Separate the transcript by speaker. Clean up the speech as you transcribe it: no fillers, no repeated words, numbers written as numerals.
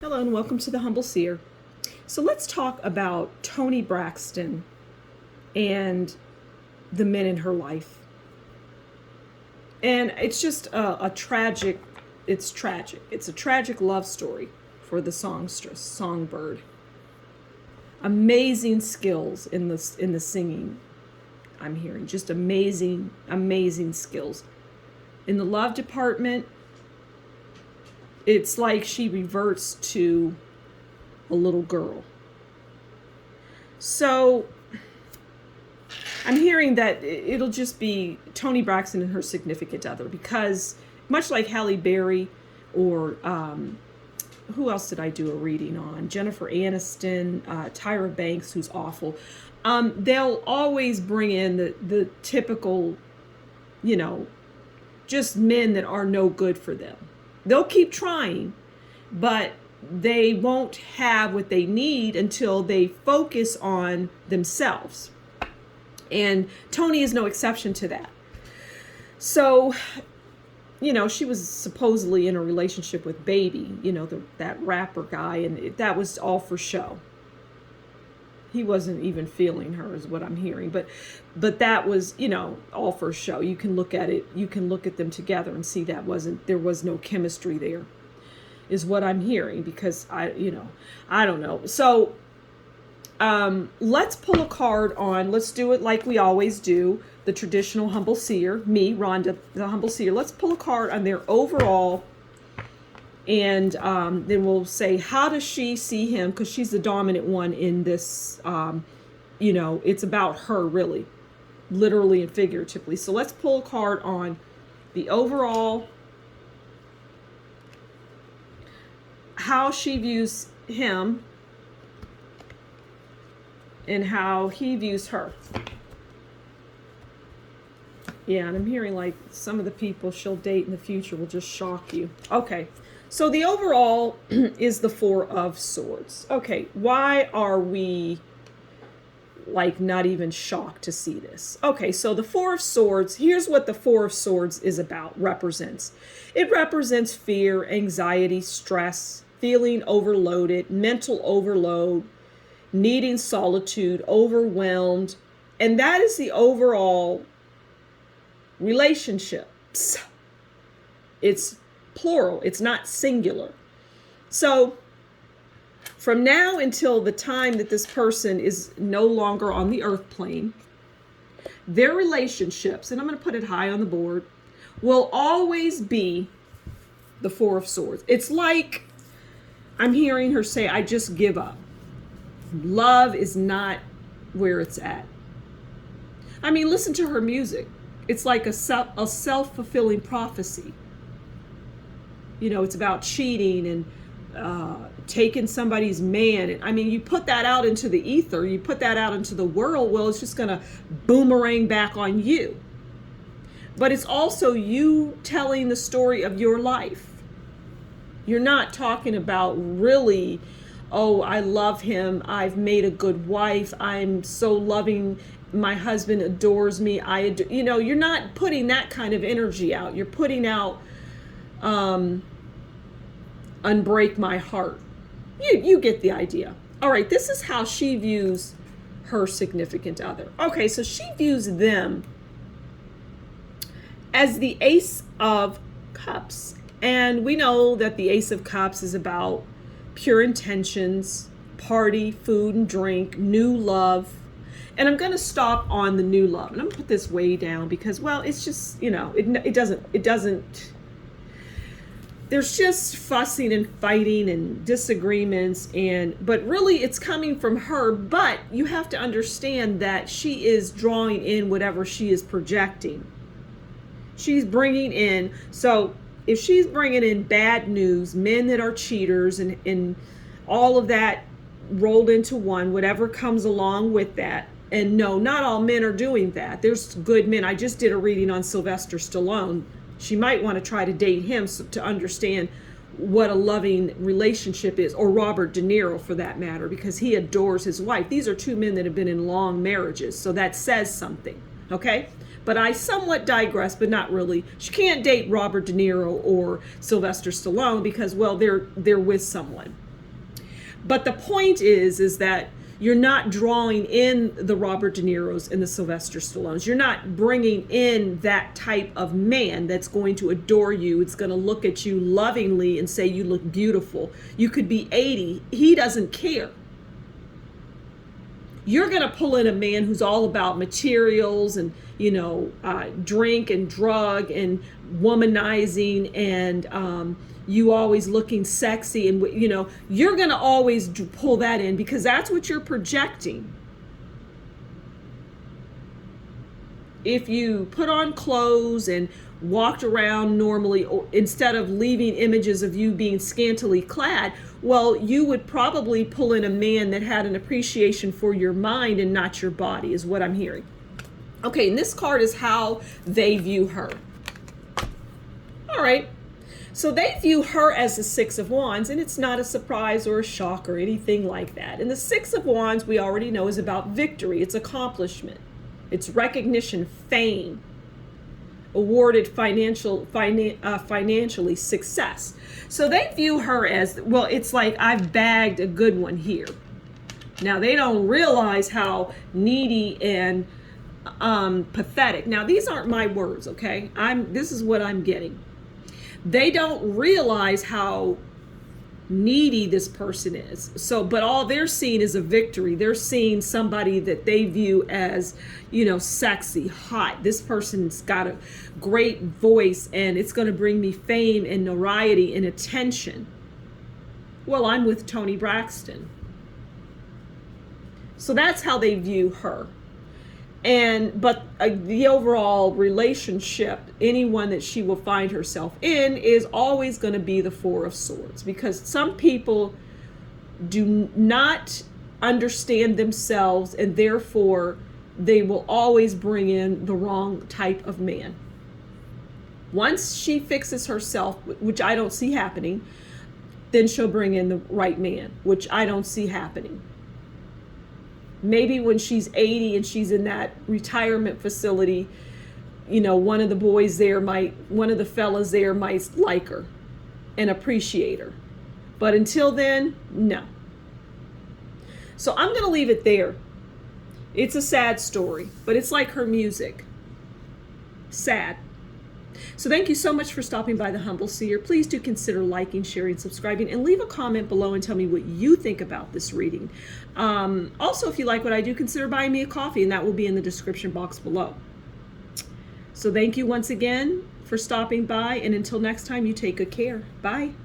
Speaker 1: Hello and welcome to the Humble Seer. So let's talk about Toni Braxton and the men in her life. And it's just a tragic, it's tragic. It's a tragic love story for the songstress, songbird. Amazing skills in the singing I'm hearing. Just amazing, amazing skills. In the love department, it's like she reverts to a little girl. So I'm hearing that it'll just be Toni Braxton and her significant other, because much like Halle Berry or who else did I do a reading on? Jennifer Aniston, Tyra Banks, who's awful. They'll always bring in the typical, just men that are no good for them. They'll keep trying, but they won't have what they need until they focus on themselves. And Toni is no exception to that. So, she was supposedly in a relationship with Baby, that rapper guy, and that was all for show. He wasn't even feeling her, is what I'm hearing. But that was, all for show. You can look at it. You can look at them together and see there was no chemistry there, is what I'm hearing, because I don't know. So let's pull a card on. Let's do it like we always do. The traditional Humble Seer, me, Rhonda, the Humble Seer. Let's pull a card on their overall. And then we'll say, how does she see him? Because she's the dominant one in this, it's about her, really, literally and figuratively. So let's pull a card on the overall, how she views him and how he views her. Yeah, and I'm hearing like some of the people she'll date in the future will just shock you. Okay. So the overall is the Four of Swords. Okay, why are we like not even shocked to see this? Okay, so the Four of Swords, here's what the Four of Swords is about, represents. It represents fear, anxiety, stress, feeling overloaded, mental overload, needing solitude, overwhelmed, and that is the overall relationships. It's plural, it's not singular. So from now until the time that this person is no longer on the earth plane, their relationships, and I'm going to put it high on the board, will always be the Four of Swords. It's like I'm hearing her say, I just give up. Love is not where it's at. I mean, listen to her music. It's like a self-fulfilling prophecy. It's about cheating and taking somebody's man. And I mean, you put that out into the ether, you put that out into the world, well, it's just going to boomerang back on you. But it's also you telling the story of your life. You're not talking about really, oh, I love him, I've made a good wife, I'm so loving, my husband adores me, you're not putting that kind of energy out. You're putting out unbreak my heart. You get the idea. All right, this is how she views her significant other. Okay, so she views them as the Ace of Cups. And we know that the Ace of Cups is about pure intentions, party, food and drink, new love. And I'm going to stop on the new love. And I'm going to put this way down because, well, it's just, it doesn't, there's just fussing and fighting and disagreements, but really it's coming from her. But you have to understand that she is drawing in whatever she is projecting. She's bringing in, so if she's bringing in bad news, men that are cheaters and all of that rolled into one, whatever comes along with that. And no, not all men are doing that. There's good men. I just did a reading on Sylvester Stallone. She might want to try to date him to understand what a loving relationship is, or Robert De Niro for that matter, because he adores his wife. These are two men that have been in long marriages, so that says something, okay? But I somewhat digress, but not really. She can't date Robert De Niro or Sylvester Stallone because, well, they're with someone. But the point is that you're not drawing in the Robert De Niro's and the Sylvester Stallones. You're not bringing in that type of man that's going to adore you. It's going to look at you lovingly and say you look beautiful. You could be 80. He doesn't care. You're going to pull in a man who's all about materials and, drink and drug and womanizing and, you always looking sexy, and you're going to always pull that in because that's what you're projecting. If you put on clothes and walked around normally, or instead of leaving images of you being scantily clad, well, you would probably pull in a man that had an appreciation for your mind and not your body, is what I'm hearing. Okay, and this card is how they view her. All right. So they view her as the Six of Wands, and it's not a surprise or a shock or anything like that. And the Six of Wands, we already know, is about victory. It's accomplishment. It's recognition, fame, awarded financially success. So they view her as, well, it's like I've bagged a good one here. Now, they don't realize how needy and pathetic. Now, these aren't my words, okay? This is what I'm getting. They don't realize how needy this person is. So, but all they're seeing is a victory. They're seeing somebody that they view as, sexy, hot. This person's got a great voice and it's going to bring me fame and notoriety and attention. Well, I'm with Toni Braxton. So that's how they view her. But the overall relationship, anyone that she will find herself in, is always going to be the Four of Swords, because some people do not understand themselves, and therefore they will always bring in the wrong type of man. Once she fixes herself, which I don't see happening, then she'll bring in the right man, which I don't see happening. Maybe when she's 80 and she's in that retirement facility, one of the fellas there might like her and appreciate her. But until then, no. So I'm going to leave it there. It's a sad story, but it's like her music. Sad. So thank you so much for stopping by the Humble Seer. Please do consider liking, sharing, subscribing, and leave a comment below and tell me what you think about this reading. Also, if you like what I do, consider buying me a coffee, and that will be in the description box below. So thank you once again for stopping by, and until next time, you take good care. Bye.